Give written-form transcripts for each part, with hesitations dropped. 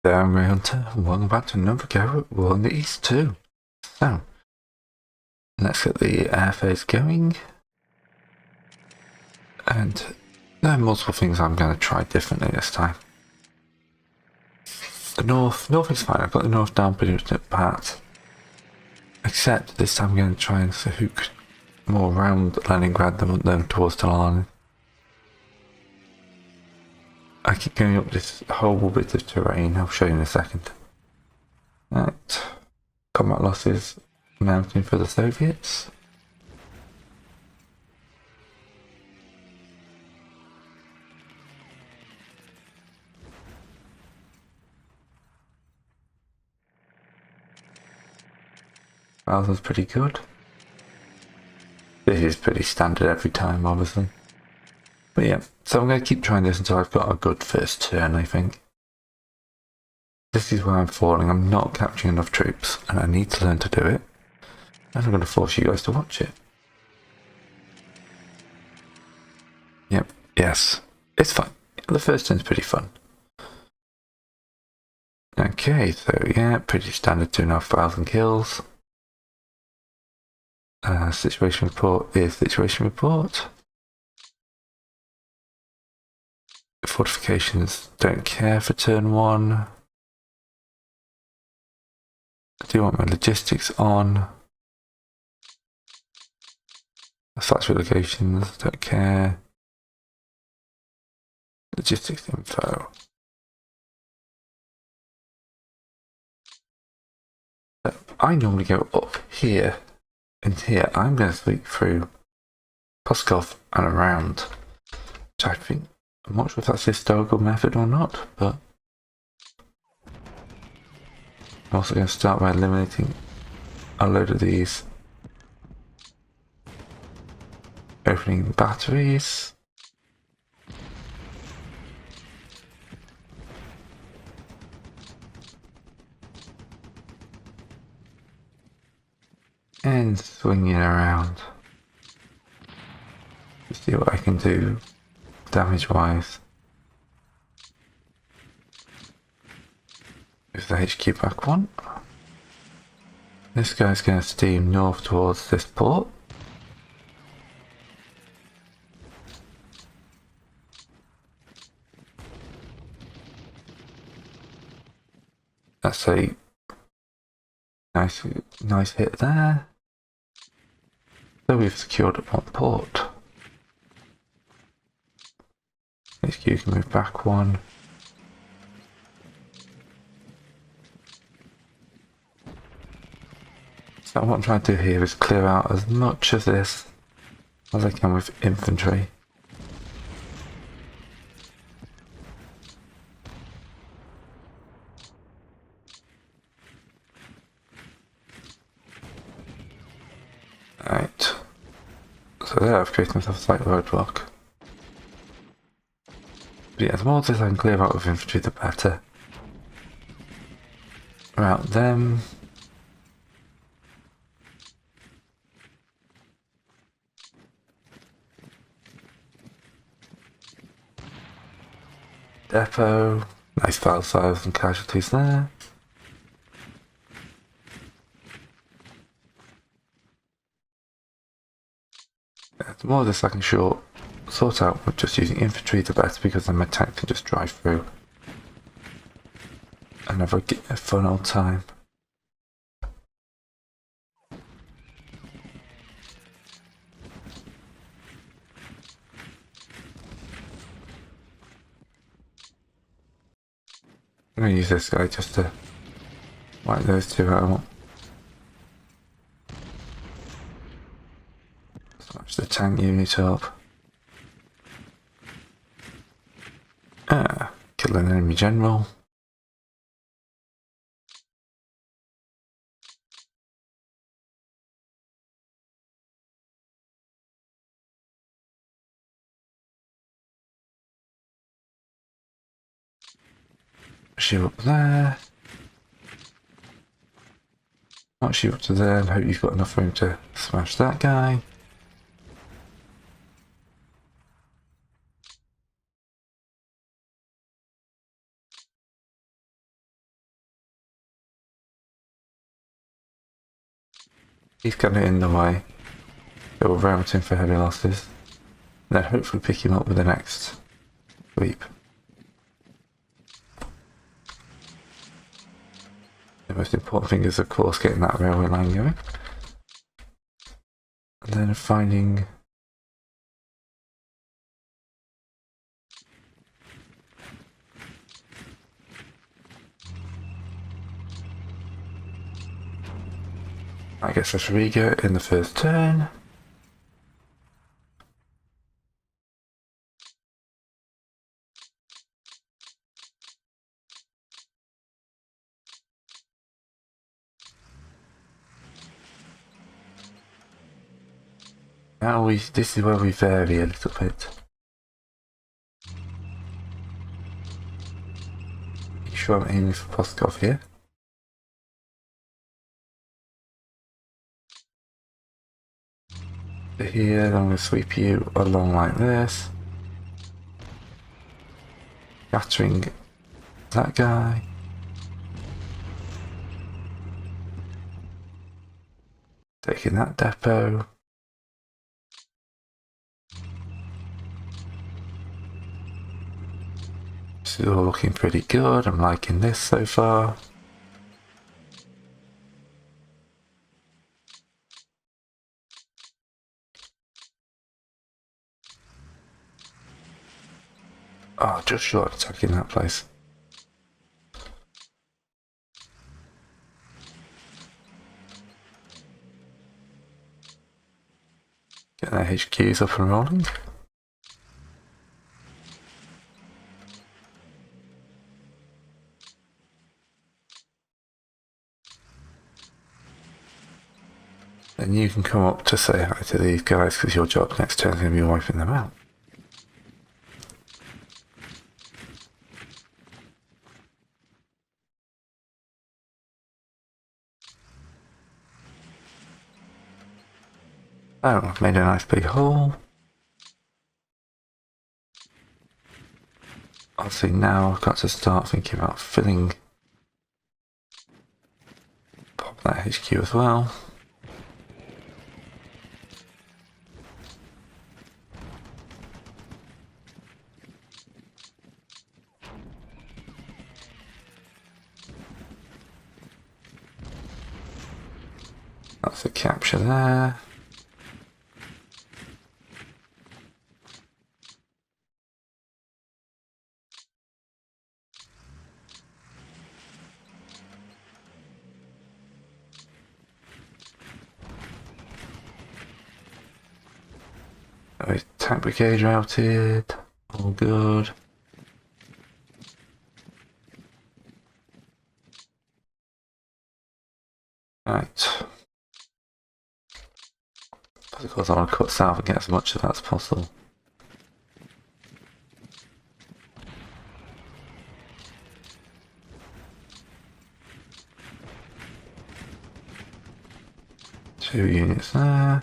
There, I'm Ray Hunter, and welcome back to another go at War in the East 2. So, let's get the air phase going. And there are multiple things I'm going to try differently this time. The north is fine. I've got the north down pretty much at pat. Except this time I'm going to try and hook more around Leningrad than towards Talani. I keep going up this whole bit of terrain. I'll show you in a second. Right. Combat losses mounting for the Soviets. That pretty good. This is pretty standard every time, obviously. But yeah, so I'm going to keep trying this until I've got a good first turn, I think. This is where I'm falling. I'm not capturing enough troops, and I need to learn to do it. And I'm going to force you guys to watch it. Yep, yes. It's fun. The first turn's pretty fun. Okay, so yeah, pretty standard 2,500 kills. Situation report is situation report. Fortifications don't care for turn 1. I do want my logistics on. Factory locations, don't care. Logistics info. I normally go up here and here. I'm going to sweep through Pskov and around, which I think, I'm not sure if that's a historical method or not, but I'm also going to start by eliminating a load of these opening batteries. And swinging around to see what I can do damage wise. Move the HQ back one. This guy's going to steam north towards this port. That's a nice hit there. So we've secured one port. HQ can move back one. So what I'm trying to do here is clear out as much of this as I can with infantry. Right. So there I've created myself a slight roadblock. But yeah, the more of this I can clear out with infantry, the better. Route them. Depot. Nice file size and casualties there. Yeah, the more of this I can sort out with just using infantry, the better, because then my tank can just drive through and have a fun old time. I'm going to use this guy just to wipe those two out. Smash the tank unit up. Kill an enemy general. Shoot up there. Not shoot up to there, and hope you've got enough room to smash that guy. He's kind of in the way. It will route him for heavy losses. And then hopefully pick him up with the next sweep. The most important thing is, of course, getting that railway line going. And then finding... I guess that's Riga in the first turn. Now this is where we vary a little bit. Make sure I'm aiming for Postkov here. Here, I'm going to sweep you along like this. Scattering that guy. Taking that depot. This is all looking pretty good. I'm liking this so far. Oh, just short attacking that place. Get their HQs up and rolling. Then you can come up to say hi to these guys, because your job next turn is going to be wiping them out. Oh, I've made a nice big hole. Obviously now I've got to start thinking about filling. Pop that HQ as well. That's a capture there. Tank brigade routed. All good. Right. Of course I want to cut south and get as much of that as possible. Two units there.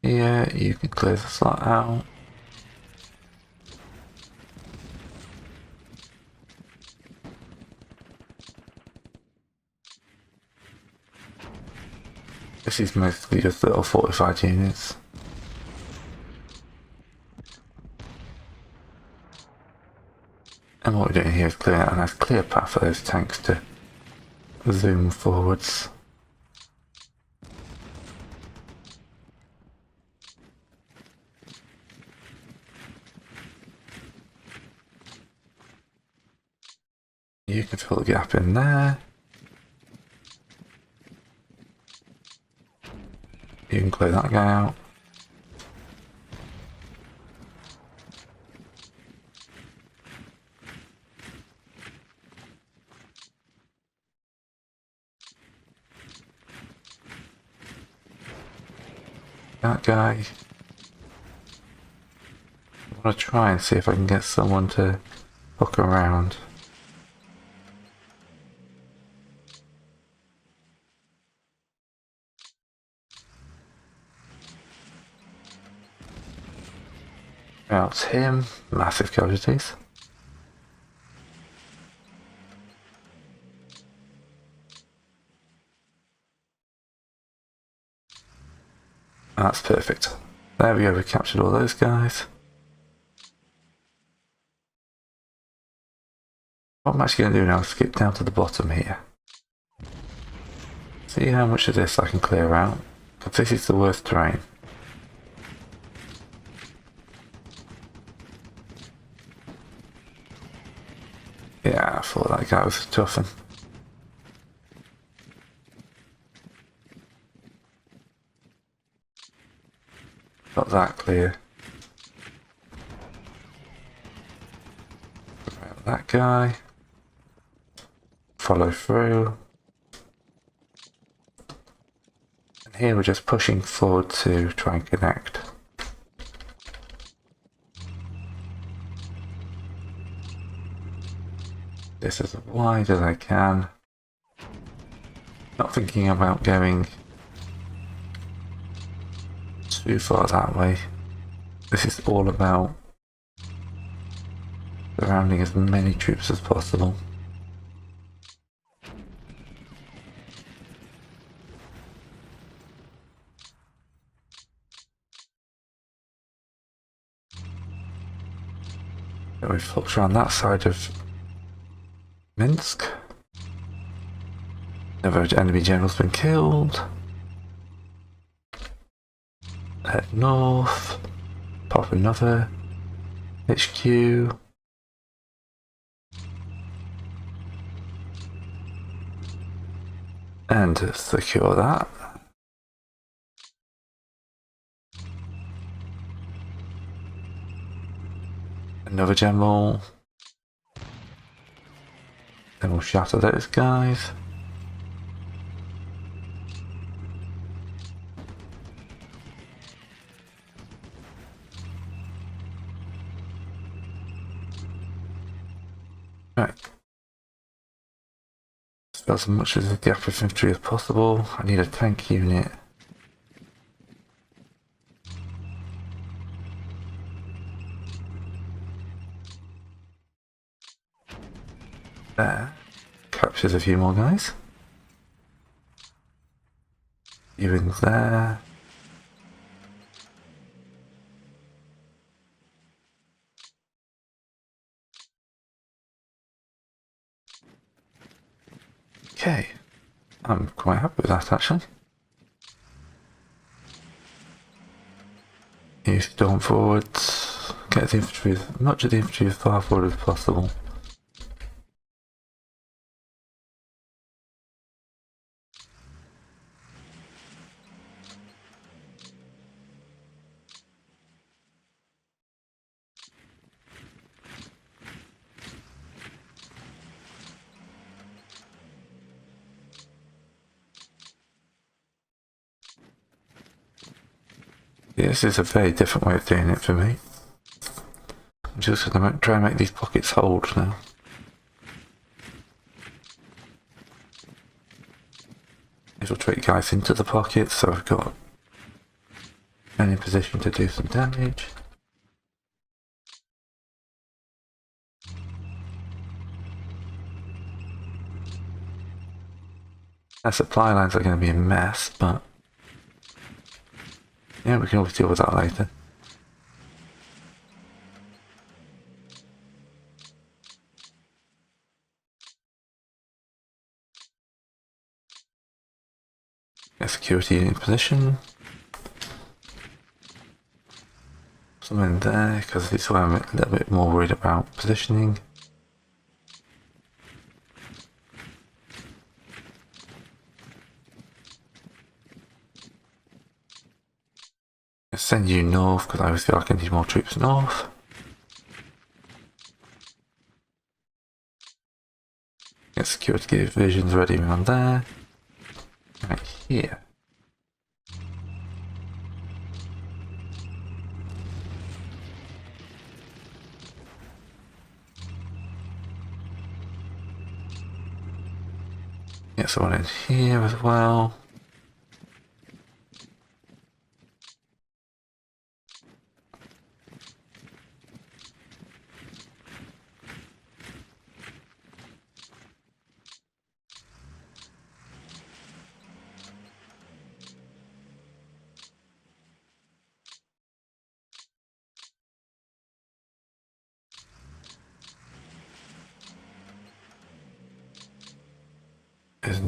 Yeah, you can clear the slot out. This is mostly just little fortified units. And what we're doing here is clearing out a nice clear path for those tanks to zoom forwards. You can fill the gap in there. You can clear that guy out. That guy. I want to try and see if I can get someone to hook around. Out him, massive casualties. That's perfect. There we go, we captured all those guys. What I'm actually going to do now is skip down to the bottom here. See how much of this I can clear out. Because this is the worst terrain. Yeah, I thought that guy was a tough one. Got that clear. Grab that guy. Follow through. And here we're just pushing forward to try and connect. This as wide as I can. Not thinking about going too far that way. This is all about surrounding as many troops as possible. So we've focused around that side of Minsk. Another enemy general's been killed. Head north. Pop another HQ. And secure that. Another general. Then we'll shatter those guys. Right. Spell as much of the gap infantry as possible. I need a tank unit. There. Captures a few more guys. Ewing's there. Okay. I'm quite happy with that actually. You storm forwards. Get the infantry, as much of the infantry as far forward as possible. This is a very different way of doing it for me. I'm just going to try and make these pockets hold now. Infiltrate guys into the pockets so I've got men in position to do some damage. Our supply lines are going to be a mess, but yeah, we can always deal with that later. Get security in position. Some in there, because this is where I'm a little bit more worried about positioning. I'll send you north, because I always feel like I need more troops north. Get security divisions ready around there. Right here. Get someone in here as well.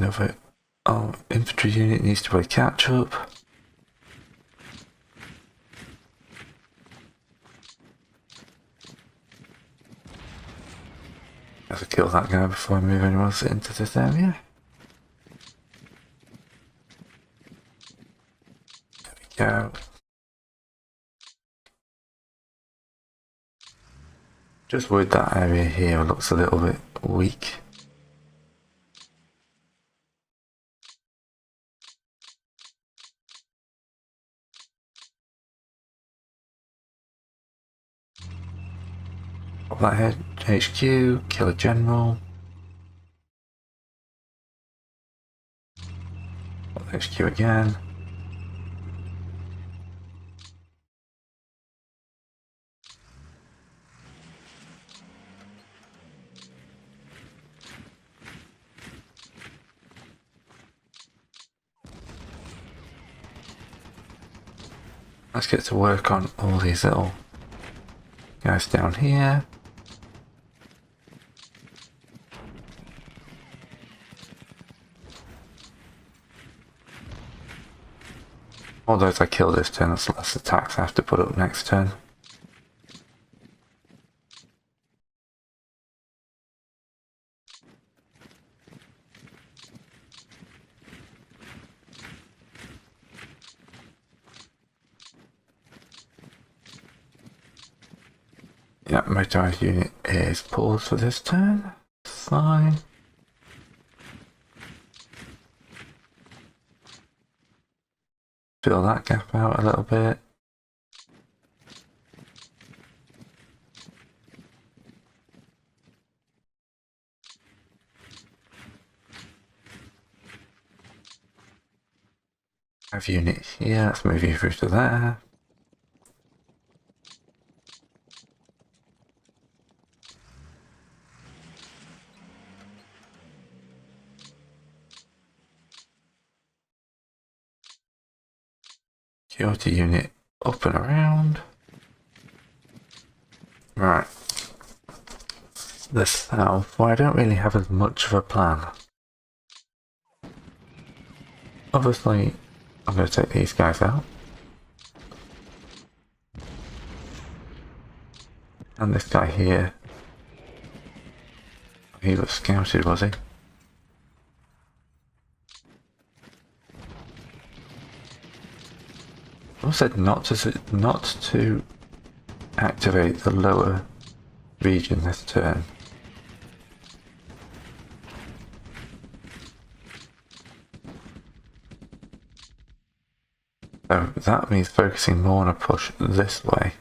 another infantry unit needs to play catch up. Have to kill that guy before I move anyone else into this area. There we go. Just worried that area here looks a little bit weak. Pop that head, HQ, kill a general. Pop the HQ again. Let's get to work on all these little guys down here. Although if I kill this turn, that's less attacks I have to put up next turn. Yeah, motorized unit is paused for this turn. Fine. Fill that gap out a little bit. Have unit here, let's move you through to there. Security unit up and around. Right. The south, well, I don't really have as much of a plan. Obviously, I'm going to take these guys out. And this guy here. He was scouted, was he? I said not to activate the lower region this turn. So that means focusing more on a push this way.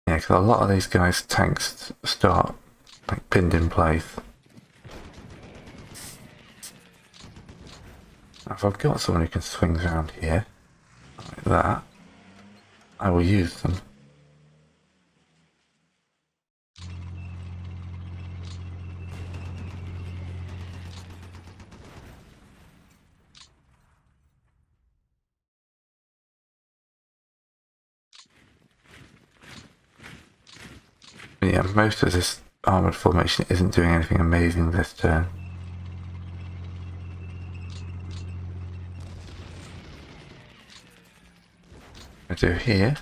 Yeah, because a lot of these guys' tanks start like pinned in place. Now, if I've got someone who can swing around here, like that, I will use them. But yeah, most of this armoured formation isn't doing anything amazing this turn. I do here.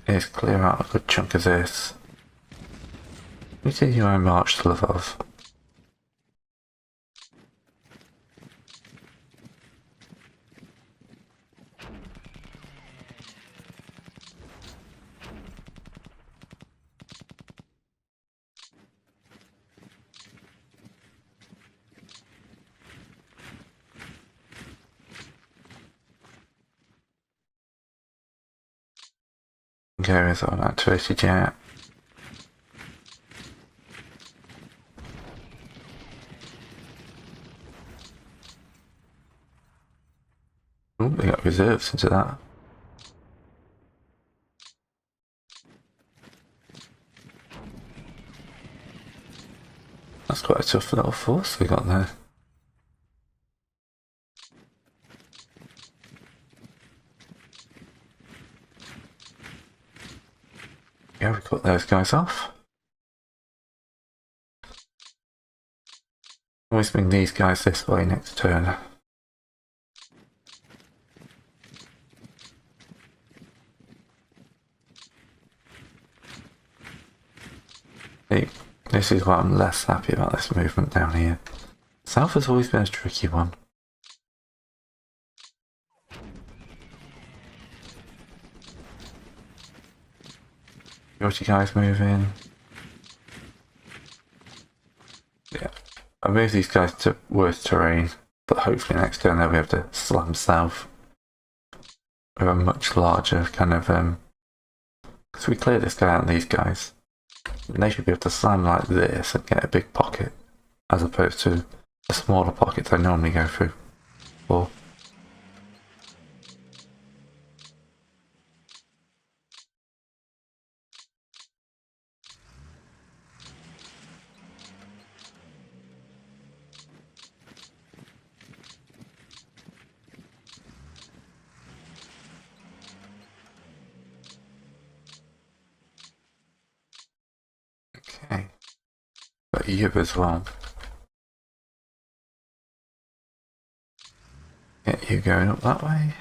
Is clear out a good chunk of this. Continue my march to Lvov. Areas are activated yet. Oh, they got reserves into that. quite a tough little force we got there. Yeah, we cut those guys off. Always bring these guys this way next turn. See, this is why I'm less happy about this movement down here. South has always been a tricky one. Got you guys move in. Yeah, I move these guys to worse terrain, but hopefully next turn they'll be able to slam south with a much larger kind of because we clear this guy out and these guys, and they should be able to slam like this and get a big pocket, as opposed to the smaller pockets I normally go through. Or okay, but you as well. Get you going up that way.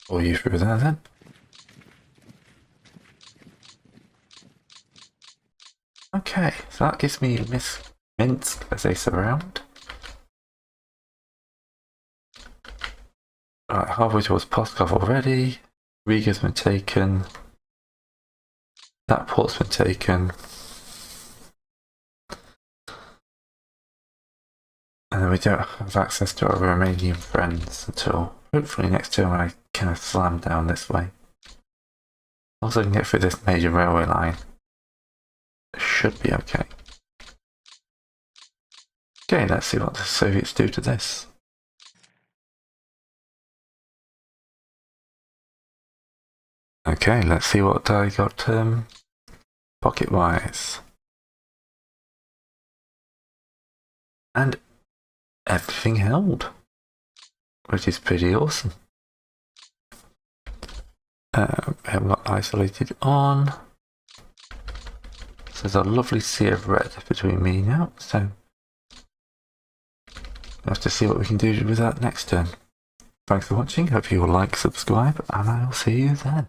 Or you through there then. Okay, so that gives me Minsk as a surround. Right, halfway towards Pskov already. Riga's been taken. That port's been taken. And then we don't have access to our Romanian friends until hopefully next turn when I kind of slam down this way. Also I can get through this major railway line. It should be okay. Okay, let's see what the Soviets do to this. Okay, let's see what I got pocket-wise. And everything held, which is pretty awesome. I'm not isolated on. So there's a lovely sea of red between me now, so we'll have to see what we can do with that next turn. Thanks for watching, hope you will like, subscribe, and I will see you then.